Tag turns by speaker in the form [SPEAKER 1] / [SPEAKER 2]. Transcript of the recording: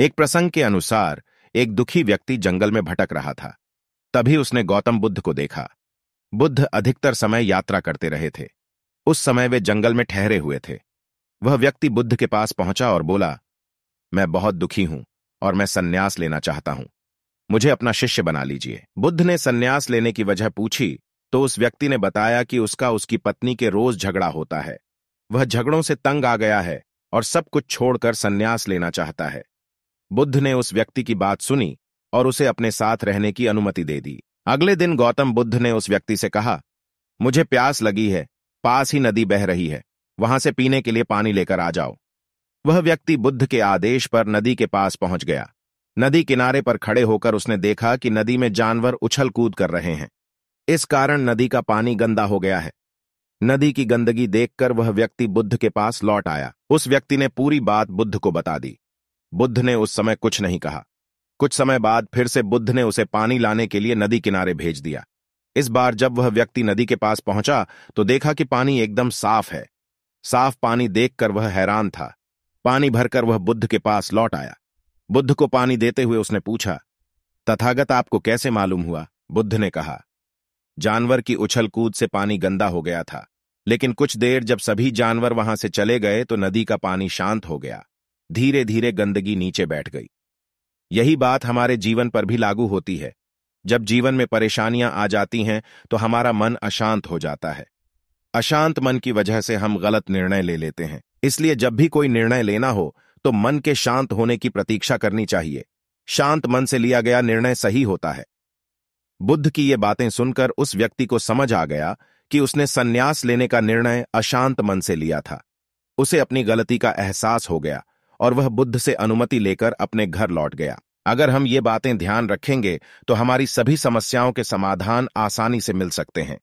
[SPEAKER 1] एक प्रसंग के अनुसार एक दुखी व्यक्ति जंगल में भटक रहा था। तभी उसने गौतम बुद्ध को देखा। बुद्ध अधिकतर समय यात्रा करते रहे थे। उस समय वे जंगल में ठहरे हुए थे। वह व्यक्ति बुद्ध के पास पहुंचा और बोला, मैं बहुत दुखी हूं और मैं संन्यास लेना चाहता हूं। मुझे अपना शिष्य बना लीजिए। बुद्ध ने संन्यास लेने की वजह पूछी तो उस व्यक्ति ने बताया कि उसकी पत्नी के रोज झगड़ा होता है। वह झगड़ों से तंग आ गया है और सब कुछ छोड़कर संन्यास लेना चाहता है। बुद्ध ने उस व्यक्ति की बात सुनी और उसे अपने साथ रहने की अनुमति दे दी। अगले दिन गौतम बुद्ध ने उस व्यक्ति से कहा, मुझे प्यास लगी है, पास ही नदी बह रही है, वहां से पीने के लिए पानी लेकर आ जाओ। वह व्यक्ति बुद्ध के आदेश पर नदी के पास पहुंच गया। नदी किनारे पर खड़े होकर उसने देखा कि नदी में जानवर उछल कूद कर रहे हैं। इस कारण नदी का पानी गंदा हो गया है। नदी की गंदगी देखकर वह व्यक्ति बुद्ध के पास लौट आया। उस व्यक्ति ने पूरी बात बुद्ध को बता दी। बुद्ध ने उस समय कुछ नहीं कहा। कुछ समय बाद फिर से बुद्ध ने उसे पानी लाने के लिए नदी किनारे भेज दिया। इस बार जब वह व्यक्ति नदी के पास पहुंचा तो देखा कि पानी एकदम साफ है। साफ पानी देखकर वह हैरान था। पानी भरकर वह बुद्ध के पास लौट आया। बुद्ध को पानी देते हुए उसने पूछा, तथागत आपको कैसे मालूम हुआ? बुद्ध ने कहा, जानवर की उछल कूद से पानी गंदा हो गया था, लेकिन कुछ देर जब सभी जानवर वहां से चले गए तो नदी का पानी शांत हो गया। धीरे धीरे गंदगी नीचे बैठ गई। यही बात हमारे जीवन पर भी लागू होती है। जब जीवन में परेशानियां आ जाती हैं तो हमारा मन अशांत हो जाता है। अशांत मन की वजह से हम गलत निर्णय ले लेते हैं। इसलिए जब भी कोई निर्णय लेना हो तो मन के शांत होने की प्रतीक्षा करनी चाहिए। शांत मन से लिया गया निर्णय सही होता है। बुद्ध की ये बातें सुनकर उस व्यक्ति को समझ आ गया कि उसने संन्यास लेने का निर्णय अशांत मन से लिया था। उसे अपनी गलती का एहसास हो गया और वह बुद्ध से अनुमति लेकर अपने घर लौट गया। अगर हम ये बातें ध्यान रखेंगे तो हमारी सभी समस्याओं के समाधान आसानी से मिल सकते हैं।